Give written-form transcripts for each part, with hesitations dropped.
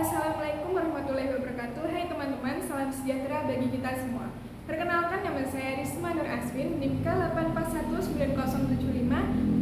Assalamualaikum warahmatullahi wabarakatuh. Hai teman-teman, salam sejahtera bagi kita semua. Perkenalkan, nama saya Risma Nur Aswin, NIM K8419075,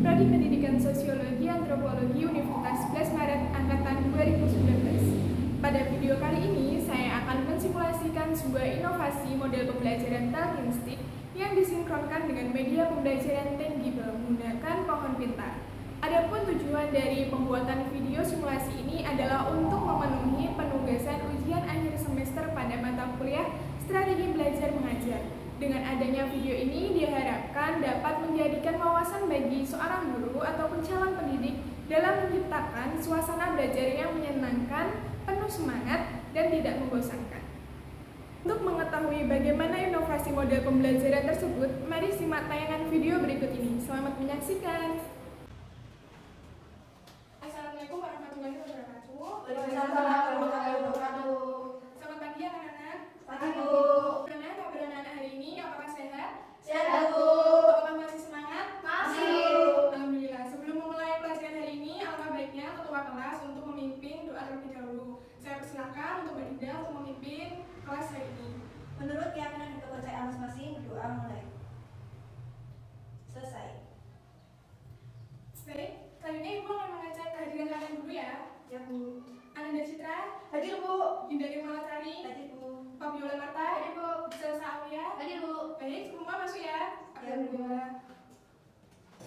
Prodi Pendidikan Sosiologi Antropologi Universitas 11 Maret Angkatan 2019. Pada video kali ini, saya akan mensimulasikan sebuah inovasi model pembelajaran talking stick yang disinkronkan dengan media pembelajaran tangible menggunakan pohon pintar. Adapun tujuan dari pembuatan video simulasi ini adalah untuk memenuhi penugasan ujian akhir semester pada mata kuliah Strategi Belajar Mengajar. Dengan adanya video ini diharapkan dapat menjadikan wawasan bagi seorang guru ataupun calon pendidik dalam menciptakan suasana belajar yang menyenangkan, penuh semangat, dan tidak membosankan. Untuk mengetahui bagaimana inovasi model pembelajaran tersebut, mari simak tayangan video berikut ini. Selamat menyaksikan. Assalamualaikum warahmatullahi wabarakatuh. Waalaikumsalam warahmatullahi wabarakatuh. Selamat pagi anak-anak. Pagi, Bu. Bagaimana kabar anak-anak hari ini? Apakah sehat? Sehat, Bu. Apakah masih semangat? Masih. Alhamdulillah. Sebelum memulai pelajaran hari ini, alangkah baiknya ketua kelas untuk memimpin doa terlebih dahulu. Saya persilakan untuk Mbak Dinda untuk memimpin kelas hari ini. Menurut keyakinan dan kepercayaan masing-masing, berdoa mulai. Selesai. Baik, selanjutnya Ibu akan mengecek kehadiran kalian dulu ya. Ya, Bu. Ananda Citra, Hadir, Bu. Dinda Malatari, Hadir, Bu. Fabiola Marta, Hadir, Bu. Selsa Aulia. Hadir, Bu. Baik, semua masuk ya. Ya, Bu.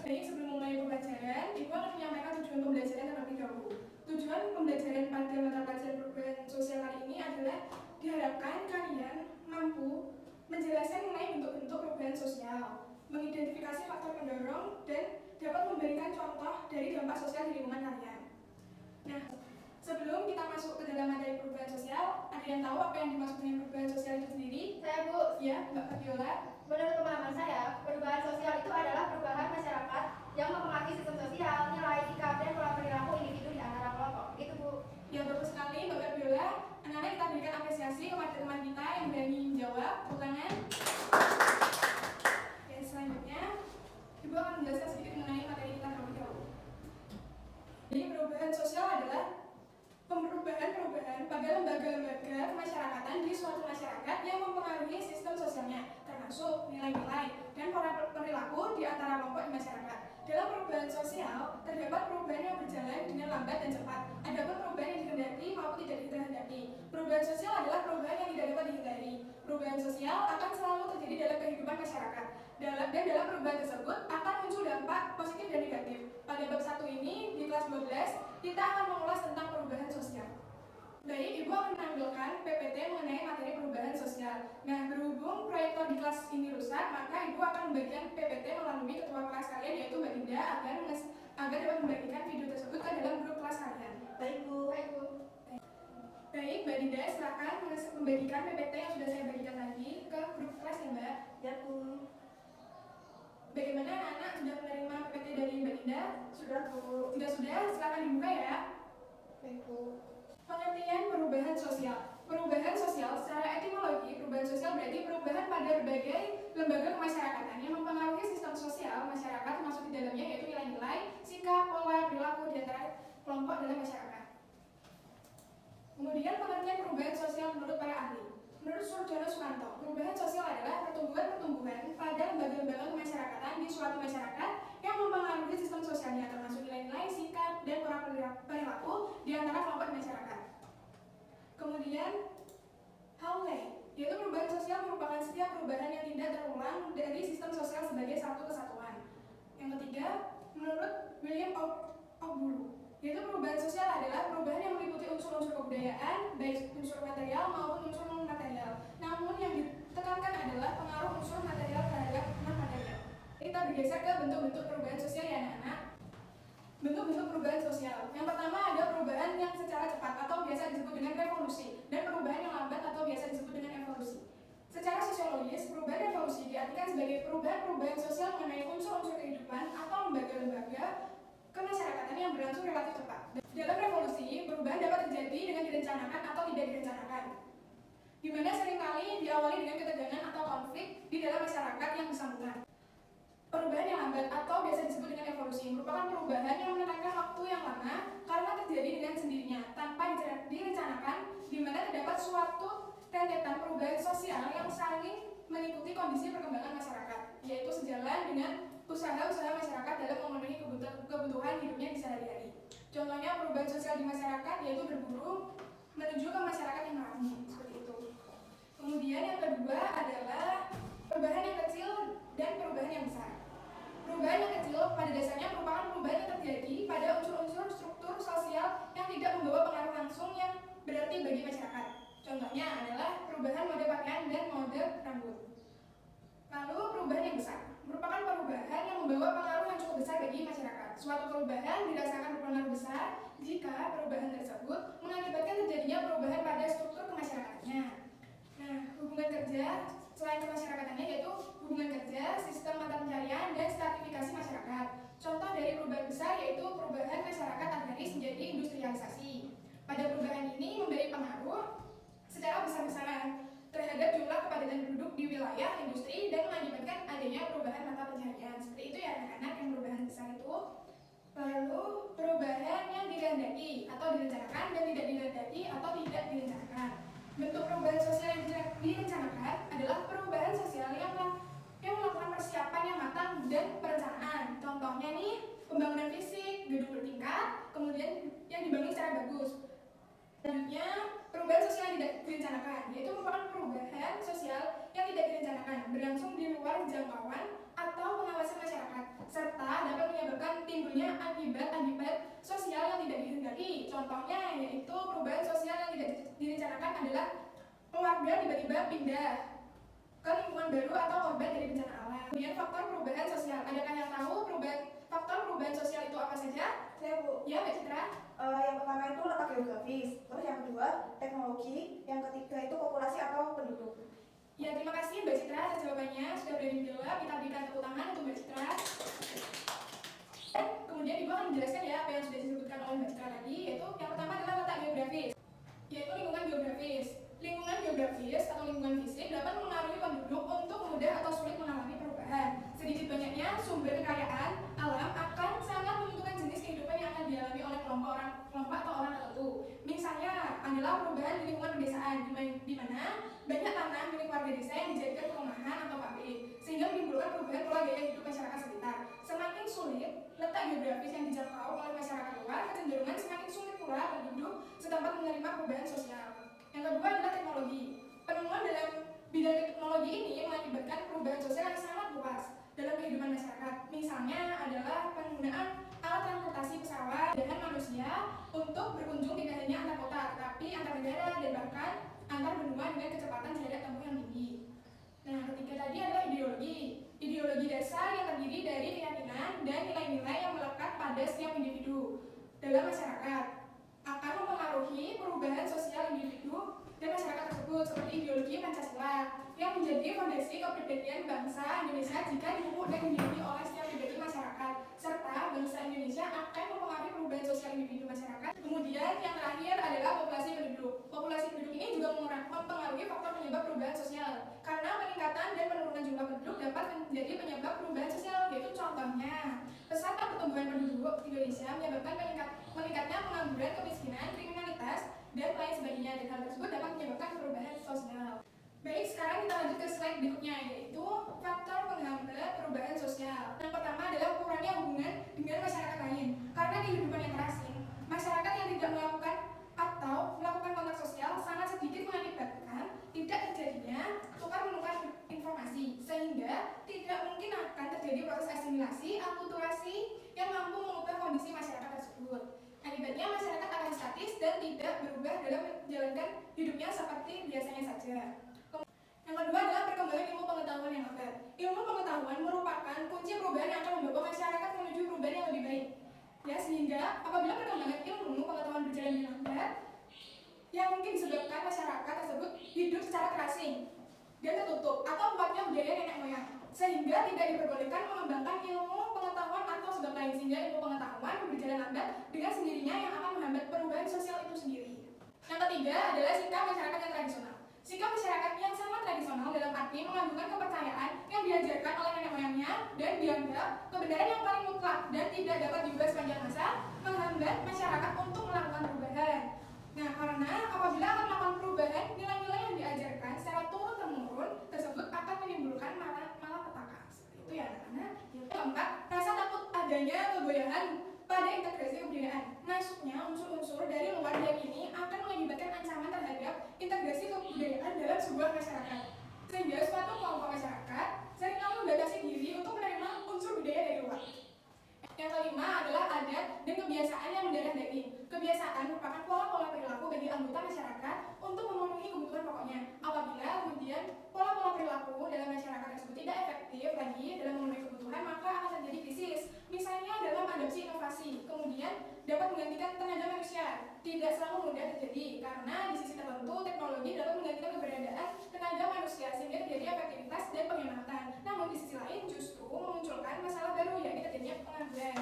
Baik, sebelum mulai pembelajaran, Ibu akan menyampaikan tujuan pembelajaran terlebih dahulu. Tujuan pembelajaran pada mata pelajaran perubahan sosial kali ini adalah diharapkan kalian mampu menjelaskan mengenai bentuk-bentuk perubahan sosial, mengidentifikasi faktor pendorong, dan dapat memberikan contoh dari dampak sosial di lingkungan kalian. Nah, sebelum kita masuk ke dalam materi perubahan sosial, ada yang tahu apa yang dimaksud dengan perubahan sosial itu sendiri? Saya, Bu. Ya, Mbak Fabiola. Menurut pemahaman saya, perubahan sosial itu adalah perubahan masyarakat yang mempengaruhi sistem sosial, nilai, sikap, dan pola perilaku individu di antara kelompok. Begitu, Bu. Ya, bagus sekali, Mbak Fabiola. Anak-anak, kita berikan apresiasi kepada teman kita yang berani menjawab. Tepuk tangan. Ya, selanjutnya, Ibu akan menjelaskan sedikit mengenai materi kita terlebih dahulu. Jadi, perubahan sosial adalah perubahan pada lembaga-lembaga kemasyarakatan di suatu masyarakat yang mempengaruhi sistem sosialnya, termasuk nilai-nilai dan pola perilaku di antara kelompok di masyarakat. Dalam perubahan sosial, terdapat perubahan yang berjalan dengan lambat dan cepat. Adapun perubahan yang dikehendaki maupun tidak dikehendaki. Perubahan sosial adalah perubahan yang tidak dapat dihindari. Perubahan sosial akan selalu terjadi dalam kehidupan masyarakat. Dan dalam perubahan tersebut akan muncul dampak positif dan negatif. Pada bab 1 ini, di kelas 12, kita akan mengulas tentang perubahan sosial. Baik, Ibu akan menampilkan PPT mengenai materi perubahan sosial. Nah, berhubung proyektor di kelas ini rusak, maka Ibu akan membagikan PPT melalui ketua kelas kalian, yaitu Mbak Dinda, agar dapat membagikan video tersebut ke dalam grup kelas kalian. Baik, Bu. Baik, Bu. Baik, Mbak Dinda, silakan membagikan PPT yang sudah saya bagikan tadi ke grup kelas ya, Mbak. Ya, Bu. Bagaimana anak-anak sudah menerima PPT dari Mbak Dinda? Sudah, Bu. Sudah, silakan dibuka ya. Baik, Bu. Pengertian perubahan sosial. Perubahan sosial secara etimologi, perubahan sosial berarti perubahan pada berbagai lembaga kemasyarakatan yang mempengaruhi sistem sosial masyarakat, termasuk di dalamnya yaitu nilai-nilai, sikap, pola, perilaku di antara kelompok dalam masyarakat. Kemudian pengertian perubahan sosial menurut para ahli. Menurut Surjono Sumanto, perubahan sosial adalah pertumbuhan pada lembaga-lembaga kemasyarakatan di suatu masyarakat yang mempengaruhi sistem sosialnya, termasuk nilai-nilai, sikap, dan pola perilaku di antara kelompok masyarakat. Kemudian, Hawley, yaitu perubahan sosial merupakan setiap perubahan yang tidak terulang dari sistem sosial sebagai satu kesatuan. Yang ketiga, menurut William Ogbulu, yaitu perubahan sosial adalah perubahan yang meliputi unsur-unsur kebudayaan, baik unsur material maupun unsur non-material. Namun yang ditekankan adalah pengaruh unsur material terhadap non-material. Kita bergeser ke bentuk-bentuk perubahan sosial ya anak-anak. Bentuk-bentuk perubahan sosial. Yang pertama ada perubahan yang secara cepat atau biasa disebut dengan revolusi, dan perubahan yang lambat atau biasa disebut dengan evolusi. Secara sosiologis, perubahan revolusi diartikan sebagai perubahan-perubahan sosial mengenai unsur-unsur kehidupan atau lembaga-lembaga kemasyarakatan yang berlangsung relatif cepat. Dalam revolusi, perubahan dapat terjadi dengan direncanakan atau tidak direncanakan, di mana seringkali diawali dengan ketegangan atau konflik di dalam masyarakat yang bersangkutan. Perubahan yang lambat atau biasa disebut dengan evolusi merupakan perubahan yang menekankan waktu yang lama karena terjadi dengan sendirinya tanpa direncanakan saling mengikuti kondisi perkembangan masyarakat, yaitu sejalan dengan usaha-usaha masyarakat dalam memenuhi kebutuhan hidupnya di sehari-hari. Contohnya perubahan sosial di masyarakat yaitu berburu menuju ke masyarakat yang ramai, seperti itu. Kemudian yang kedua adalah perubahan yang kecil dan perubahan yang besar. Perubahan yang kecil pada dasarnya merupakan perubahan yang terjadi pada unsur-unsur struktur sosial yang tidak membawa pengaruh langsung yang berarti bagi masyarakat. Contohnya adalah perubahan mode pakaian dan mode rambut. Lalu perubahan yang besar merupakan perubahan yang membawa pengaruh yang cukup besar bagi masyarakat. Suatu perubahan dirasakan berpengaruh besar jika perubahan tersebut mengakibatkan terjadinya perubahan pada struktur kemasyarakatnya. Nah, hubungan kerja selain kemasyarakatannya yaitu hubungan kerja, sistem mata pencarian, dan stratifikasi masyarakat. Contoh dari perubahan besar yaitu perubahan masyarakat agraris menjadi industrialisasi. Pada perubahan ini memberi pengaruh secara besar-besaran terhadap jumlah kepadatan penduduk di wilayah industri dan mengakibatkan adanya perubahan mata pencarian. Seperti itu ya anak-anak yang perubahan besar itu. Lalu perubahan yang dikehendaki atau direncanakan dan tidak dikehendaki atau tidak direncanakan. Bentuk perubahan sosial yang direncanakan adalah perubahan sosial yang melakukan persiapan yang matang dan perencanaan. Contohnya nih, pembangunan fisik, gedung bertingkat, kemudian yang dibangun secara bagus. Selanjutnya, perubahan sosial yang tidak direncanakan, yaitu merupakan perubahan sosial yang tidak direncanakan, berlangsung di luar jangkauan atau pengawasan masyarakat, serta dapat menyebabkan timbulnya akibat-akibat sosial yang tidak dikehendaki. Contohnya yaitu perubahan sosial yang tidak direncanakan adalah keluarga tiba-tiba pindah ke lingkungan baru atau korban dari bencana alam. Kemudian faktor perubahan sosial, adakah yang tahu faktor perubahan sosial itu apa saja? Saya Bu. Ya, Mbak Citra. Yang pertama itu letak geografis, terus yang kedua teknologi, yang ketiga itu populasi atau penduduk. Ya, terima kasih Mbak Citra atas jawabannya. Sudah berani menjawab, kita berikan tepuk tangan untuk Mbak Citra. Dan kemudian Ibu akan menjelaskan ya apa yang sudah disebutkan oleh Mbak Citra tadi, yaitu yang pertama adalah letak geografis, yaitu lingkungan geografis. Lingkungan geografis atau lingkungan fisik dapat mempengaruhi penduduk untuk mudah atau sulit mengalami perubahan. Sedikit banyaknya sumber kekayaan alam akan sangat menentukan jenis kehidupan yang akan dialami oleh kelompok atau orang tertentu. Misalnya adalah perubahan di lingkungan pedesaan, di mana banyak tanah milik warga desa yang dijadikan perumahan atau pabrik, sehingga menimbulkan perubahan pola gaya hidup masyarakat sekitar. Semakin sulit letak geografis yang dijangkau oleh masyarakat luar, kecenderungan semakin sulit pula penduduk setempat menerima perubahan sosial. Yang kedua adalah teknologi. Penemuan dalam bidang teknologi ini mengakibatkan perubahan sosial yang sangat luas dalam kehidupan masyarakat. Misalnya adalah penggunaan alat transportasi pesawat dan manusia untuk berkunjung tidak hanya antar kota, tetapi antar negara dan bahkan antar benua dengan kecepatan jarak tempuh yang tinggi. Nah, ketiga tadi adalah ideologi. Ideologi dasar yang terdiri dari keyakinan dan nilai-nilai yang melekat pada setiap individu dalam masyarakat akan mempengaruhi perubahan sosial individu dan masyarakat tersebut, seperti ideologi Pancasila yang menjadi fondasi kepribadian bangsa Indonesia jika dipupuk dan dimiliki oleh setiap pribadi masyarakat, serta bangsa Indonesia akan mempengaruhi perubahan sosial individu masyarakat. Kemudian yang terakhir adalah populasi penduduk. Populasi penduduk ini juga mempengaruhi faktor penyebab perubahan sosial, karena peningkatan dan penurunan jumlah penduduk dapat menjadi penyebab perubahan sosial, yaitu contohnya pesatnya pertumbuhan penduduk Indonesia menyebabkan meningkatnya pengangguran, kemiskinan, kriminalitas, dan lain sebagainya, dan hal tersebut dapat menyebabkan perubahan sosial. Baik, sekarang kita lanjut ke slide berikutnya, yaitu faktor penghambat perubahan sosial. Yang pertama adalah kurangnya hubungan dengan masyarakat lain. Karena kehidupan yang terasing, masyarakat yang tidak melakukan atau melakukan kontak sosial sangat sedikit mengakibatkan tidak terjadinya tukar-menukar informasi, sehingga tidak mungkin akan terjadi proses asimilasi, akulturasi yang mampu mengubah kondisi masyarakat tersebut. Akibatnya masyarakat akan statis dan tidak berubah dalam menjalankan hidupnya seperti biasanya saja. Yang kedua adalah perkembangan ilmu pengetahuan yang lambat. Ilmu pengetahuan merupakan kunci perubahan yang akan membawa masyarakat menuju perubahan yang lebih baik. Ya, sehingga apabila perkembangan ilmu pengetahuan berjalan dengan lambat, yang mungkin disebabkan masyarakat tersebut hidup secara terasing dan tertutup atau empatnya budaya nenek moyang, sehingga tidak diperbolehkan mengembangkan ilmu pengetahuan atau sebab lain, sehingga ilmu pengetahuan berjalan lambat dengan sendirinya yang akan menghambat perubahan sosial itu sendiri. Yang ketiga adalah sikap masyarakat yang tradisional. Sikap masyarakat yang sangat tradisional dalam arti mengandungkan kepercayaan yang diajarkan oleh nenek moyangnya dan dianggap kebenaran yang paling mutlak dan tidak dapat diubah sepanjang masa, menghambat masyarakat untuk melakukan perubahan. Nah, karena apabila akan melakukan perubahan, nilai-nilai yang diajarkan secara turun-temurun masuknya unsur-unsur dari luar dan ini akan mengakibatkan ancaman terhadap integrasi kebudayaan dalam sebuah masyarakat. Sehingga suatu kelompok masyarakat seringkali membatasi diri untuk menerima unsur budaya dari luar. Yang kelima adalah adat dan kebiasaan yang mendarah daging. Kebiasaan merupakan pola-pola perilaku bagi anggota masyarakat untuk memenuhi kebutuhan pokoknya. Apabila kemudian pola-pola perilaku dalam masyarakat tersebut tidak efektif lagi dalam memenuhi kebutuhan, maka akan terjadi krisis. Misalnya dalam adopsi inovasi, kemudian dapat menggantikan tenaga manusia. Tidak selalu mudah terjadi karena di sisi tertentu teknologi dapat menggantikan keberadaan tenaga manusia sehingga terjadi efektivitas dan penghematan. Namun di sisi lain justru memunculkan masalah baru, yaitu terjadinya pengangguran.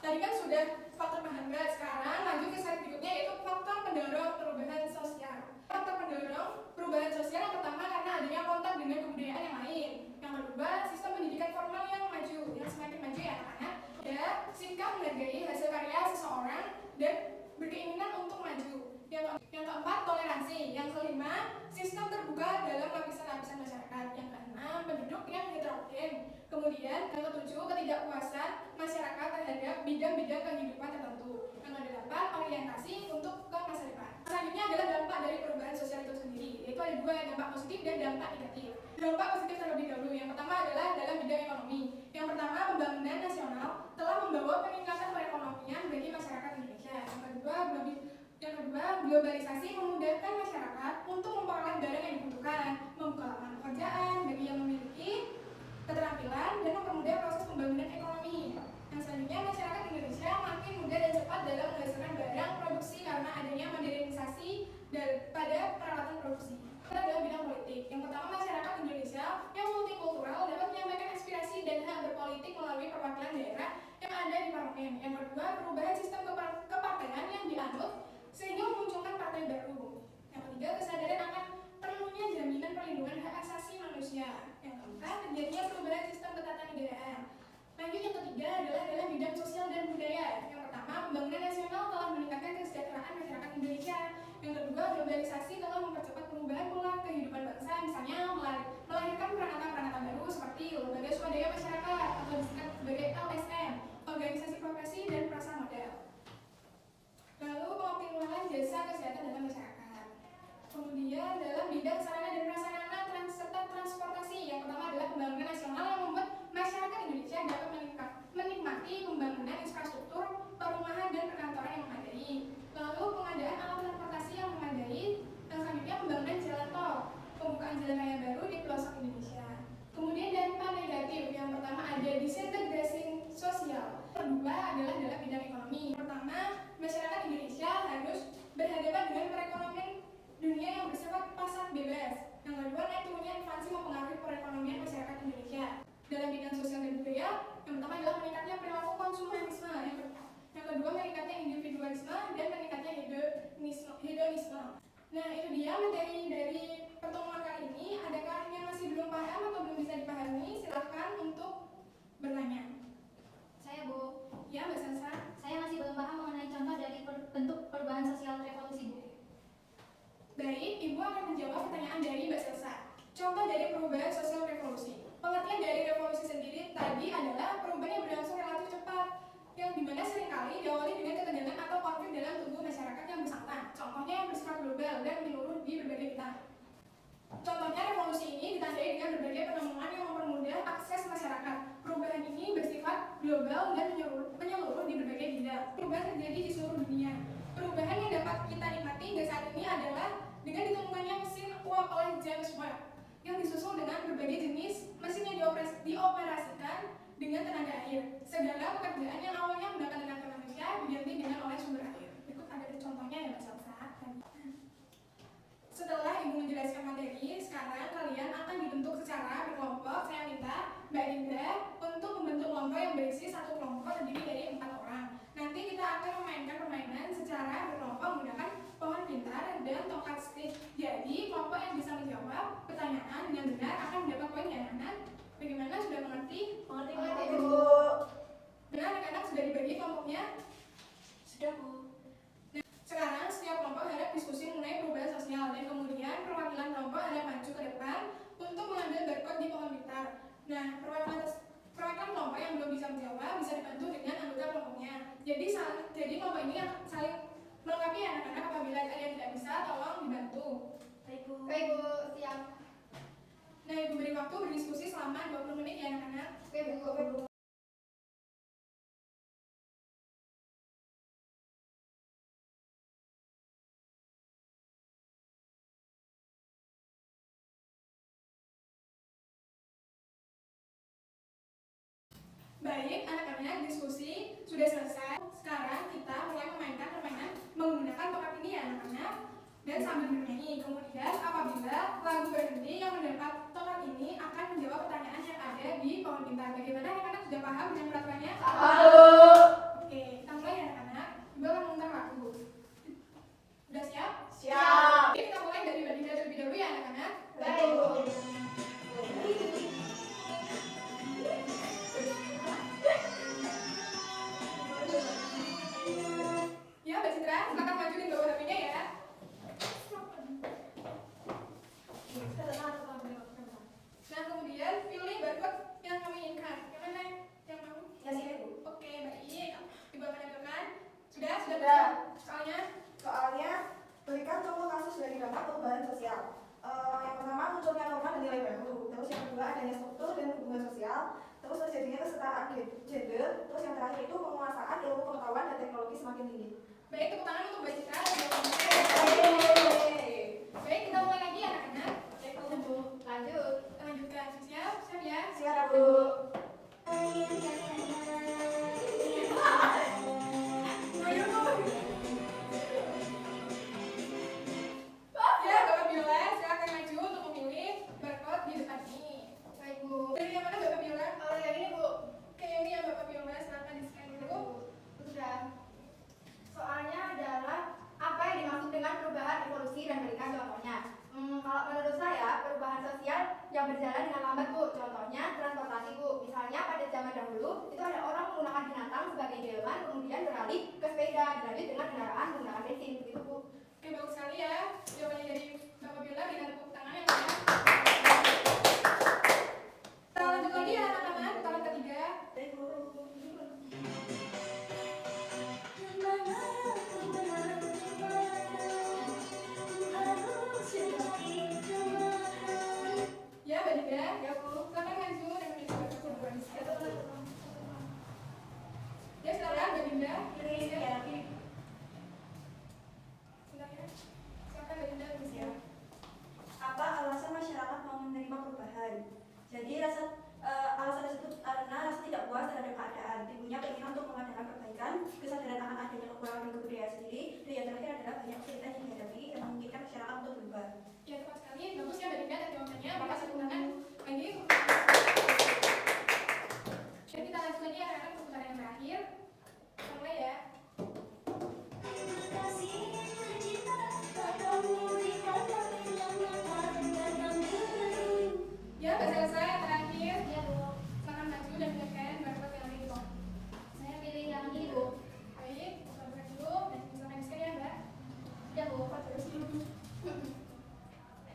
Tadi kan sudah faktor penghambat, sekarang lanjut ke slide berikutnya yaitu faktor pendorong perubahan sosial. Faktor pendorong perubahan sosial yang pertama karena adanya kontak dengan kebudayaan yang lain. Yang kedua, sistem pendidikan formal yang maju, yang semakin maju ya anak-anak. Ya, sikap menghargai hasil karya seseorang dan berkeinginan untuk maju. Yang keempat, toleransi. Yang kelima, sistem terbuka dalam lapisan-lapisan masyarakat. Yang keenam, penduduk yang heterogen. Kemudian yang ketujuh, ketidakpuasan masyarakat terhadap bidang-bidang kehidupan tertentu. Yang kedelapan, orientasi untuk ke masa depan. Selanjutnya adalah dampak dari perubahan sosial itu sendiri, yaitu ada dua, dampak positif dan dampak negatif. Dampak positif terlebih dahulu. Yang pertama adalah dalam bidang ekonomi. Yang pertama, pembangunan nasional telah membawa peningkatan perekonomian bagi masyarakat Indonesia. Yang kedua, globalisasi memudahkan masyarakat untuk memperoleh barang yang dibutuhkan, membuka lapangan pekerjaan bagi yang memiliki keterampilan dan mempermudah proses pembangunan ekonomi. Yang selanjutnya, masyarakat Indonesia makin mudah dan cepat dalam menghasilkan barang produksi karena adanya modernisasi pada peralatan produksi. Dalam bidang politik, yang pertama, masyarakat Indonesia yang multikultural dapat menyampaikan aspirasi dan hak berpolitik melalui perwakilan daerah yang ada di parlemen. Yang kedua, perubahan sistem kepartean yang dianut sehingga memunculkan partai baru. Yang ketiga, kesadaran akan perlunya jaminan perlindungan hak asasi manusia. Yang keempat, terjadinya perubahan sistem ketatanegaraan. Lanjut, yang ketiga adalah dalam bidang sosial dan budaya. Yang pertama, pembangunan nasional telah meningkatkan kesejahteraan masyarakat Indonesia. Yang kedua, globalisasi telah mempercepat perubahan pola kehidupan bangsa, misalnya melahirkan peranata-peranata baru seperti lembaga swadaya masyarakat atau disingkat sebagai LSM, organisasi profesi dan perasa modal. Lalu pengoptimalan jasa kesehatan dalam masyarakat. Kemudian dalam bidang sarana dan prasarana serta transportasi, yang pertama adalah pembangunan nasional yang membuat masyarakat Indonesia dapat menikmati pembangunan infrastruktur, perumahan dan perkantoran yang memadai. Lalu pengadaan alat transportasi yang memadai. Yang selanjutnya pembangunan jalan tol, pembukaan jalan raya baru di pelosok Indonesia. Kemudian dampak negatif, yang pertama ada disintegrasi sosial. Kedua adalah dalam bidang ekonomi. Pertama, masyarakat Indonesia harus berhadapan dengan perekonomian dunia yang bersifat pasar bebas. Yang kedua, naik turunnya inflasi mempengaruhi perekonomian masyarakat Indonesia. Dalam bidang sosial dan budaya, yang pertama adalah meningkatnya perilaku konsumerisme. Yang kedua, meningkatnya individualisme dan meningkatnya hedonisme. Nah, itu dia materi dari pertemuan kali ini. Adakah yang masih belum paham atau belum bisa dipahami? Silahkan untuk bertanya. Saya, Bu. Ya, Mbak Sansa. Saya masih belum paham mengenai contoh dari bentuk perubahan sosial revolusi, Bu. Baik, Ibu akan menjawab pertanyaan dari Mbak Sansa. Contoh dari perubahan sosial revolusi. Pengertian dari revolusi sendiri tadi adalah perubahan yang berlangsung relatif cepat, yang dimana seringkali diawali dengan ketegangan atau konflik dalam tubuh masyarakat yang bersangkutan. Contohnya yang bersifat global dan menyeluruh di berbagai bidang. Contohnya revolusi ini ditandai dengan berbagai penemuan yang mempermudah akses masyarakat. Perubahan ini bersifat global dan menyeluruh di berbagai bidang. Perubahan terjadi di seluruh dunia. Perubahan yang dapat kita nikmati hingga saat ini adalah dengan ditemukannya mesin uap oleh James Webb yang disusul dengan berbagai jenis mesin yang dioperasikan dengan tenaga air. Segala pekerjaan yang awalnya menggunakan tenaga manusia diganti dengan oleh sumber air. Berikut ada contohnya ya Mbak Salsa. Setelah Ibu menjelaskan materi, sekarang kalian akan dibentuk secara berkelompok. Saya minta Mbak Linda untuk membentuk kelompok yang berisi satu kelompok terdiri dari 4 orang. Nanti kita akan memainkan permainan secara berkelompok menggunakan pohon pintar dan tongkat stick. Jadi kelompok yang bisa menjawab pertanyaan dengan benar akan mendapat poin ya anak-anak. Bagaimana, sudah mengerti? Mengerti, Bu. Benar anak-anak sudah dibagi kelompoknya? Sudah, Bu. Nah, sekarang setiap apabila ada yang tidak bisa, tolong dibantu. Baik, Bu. Baik Bu, siap. Nah, Ibu beri waktu berdiskusi selama 20 menit ya anak-anak. Oke Bu. Oke, Bu. Baik, anak-anak, diskusi sudah selesai. Sekarang kita mulai memainkan permainan menggunakan tongkat ini ya anak-anak, dan sambil bernyanyi. Kemudian apabila lagu berhenti, yang mendapat tongkat ini akan menjawab pertanyaan yang ada di pohon pintar. Bagaimana anak-anak, sudah paham dengan peraturannya? Halo. Oke, kita mulai ya anak-anak. Ibu akan memutar lagu. Sudah siap? Siap. Oke, kita mulai dari Badinda terlebih dahulu ya anak-anak. Baik Bu. Ya, Mbak Citra, silakan maju dan bawa HP-nya ya. Nah, kemudian pilih barcode yang kamu inginkan. Yang mana? Yang mau? Yang ini, Bu. Oke, baik. Ibu akan nampilkan. Sudah? Sudah. Soalnya? Soalnya, berikan contoh kasus dari dampak perubahan sosial. Yang pertama, munculnya norma dan nilai baru. Terus yang kedua, adanya struktur dan hubungan sosial. Terus terjadinya kesetaraan gender. Terus yang terakhir itu penguasaan ilmu pengetahuan dan teknologi semakin tinggi. Baik, tepuk tangan untuk Mbak Citra. Baik, kita mulai lagi anak-anak. Lanjut. Kita lanjutkan. Siap? Siap ya? Siap, Bu. Ayo, ya, Bapak Biola, silakan maju untuk memilih barcode di depan ini. Baik Bu. Dari yang mana Bapak Biola? Kalau yang ini Bu. Oke, ini ya Bapak Biola, silakan di-scan dulu. Sudah. Soalnya adalah apa yang dimaksud dengan perubahan evolusi dan berikan contohnya. Kalau menurut saya perubahan sosial yang berjalan dengan lambat Bu. Contohnya transportasi Bu. Misalnya pada zaman dahulu itu ada orang menggunakan binatang sebagai delman, kemudian beralih ke sepeda, dilanjut dengan kendaraan menggunakan bensin begitu Bu. Oke, bagus sekali ya. Jawabannya dari Bapak Biola, berikan tepuk tangan yang banyak. Kita lanjut lagi ya anak-anak, putaran ketiga. Baik, Bu. Ya, Mbak Dinda. Ya Bu. Silakan maju dan memilih barcode perubahan sosial. Ya, silakan Mbak Dinda. Ini ya. Sebentar ya. Silakan Mbak Dinda. Ya. Apa alasan masyarakat mau menerima perubahan? Jadi alasan tersebut karena rasa tidak puas terhadap keadaan, timbulnya keinginan untuk mengadakan perbaikan, kesadaran akan adanya kekurangan dan kebudayaan sendiri, dan yang terakhir adalah banyak kesulitan yang dihadapi yang memungkinkan masyarakat untuk berubah. Ya, tepat sekali. Bagus ya Mbak Dinda dan jawabannya. Maka tepuk tangan lagi. Dan kita lanjut lagi anak-anak ke putaran yang terakhir. Kita mulai ya. Ya, udah selesai yang terakhir. Ya Bu. Silakan maju dan pilihkan barcode yang ada di bawah. Saya pilih yang ini Bu. Baik, kita buka dulu dan silakan di-scan ya Mbak. Ya Bu.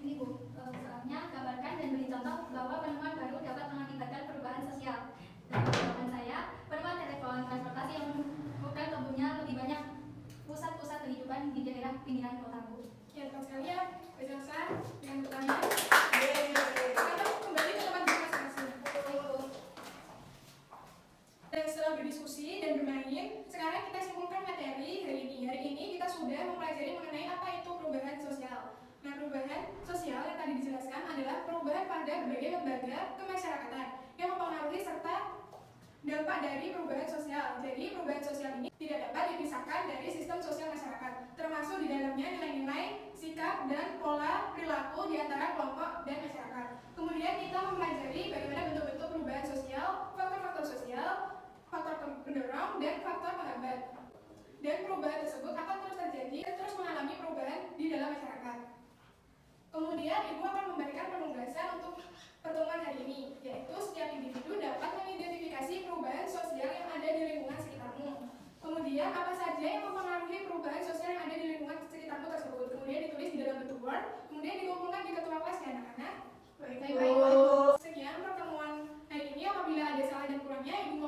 Ini Bu. Soalnya gambarkan dan beri contoh bahwa penemuan baru dapat mengakibatkan perubahan sosial. Dalam jawaban saya, penemuan telepon transportasi yang membuka tumbuhnya lebih banyak pusat-pusat kehidupan di daerah pinggiran kota Bu. Ya, tepat sekali ya. Udah selesai dengan pertanyaan. Sekarang kembali ke tempat duduk masing-masing. Dan setelah berdiskusi dan bermain, sekarang kita simpulkan materi hari ini. Hari ini kita sudah mempelajari mengenai apa itu perubahan sosial. Nah, perubahan sosial yang tadi dijelaskan adalah perubahan pada berbagai lembaga kemasyarakatan yang mempengaruhi serta dampak dari perubahan sosial. Jadi, perubahan sosial ini tidak dapat dipisahkan dari sistem sosial masyarakat, termasuk di dalamnya nilai-nilai, sikap, dan pola perilaku di antara kelompok dan masyarakat. Kemudian kita mempelajari bagaimana bentuk-bentuk perubahan sosial, faktor-faktor sosial, faktor pendorong, dan faktor penghambat. Dan perubahan tersebut akan terus terjadi dan terus mengalami perubahan di dalam masyarakat. Kemudian Ibu akan memberikan penugasan untuk pertemuan hari ini, yaitu setiap individu dapat mengidentifikasi perubahan sosial yang ada di lingkungan sekitarmu. Kemudian apa saja yang mempengaruhi perubahan sosial yang ada di lingkungan sekitarmu tersebut. Kemudian ditulis di dalam bentuk Word, kemudian dikumpulkan di ketua kelas ya anak-anak. Baik. Sekian pertemuan hari ini. Apabila ada salah dan kurangnya, Ibu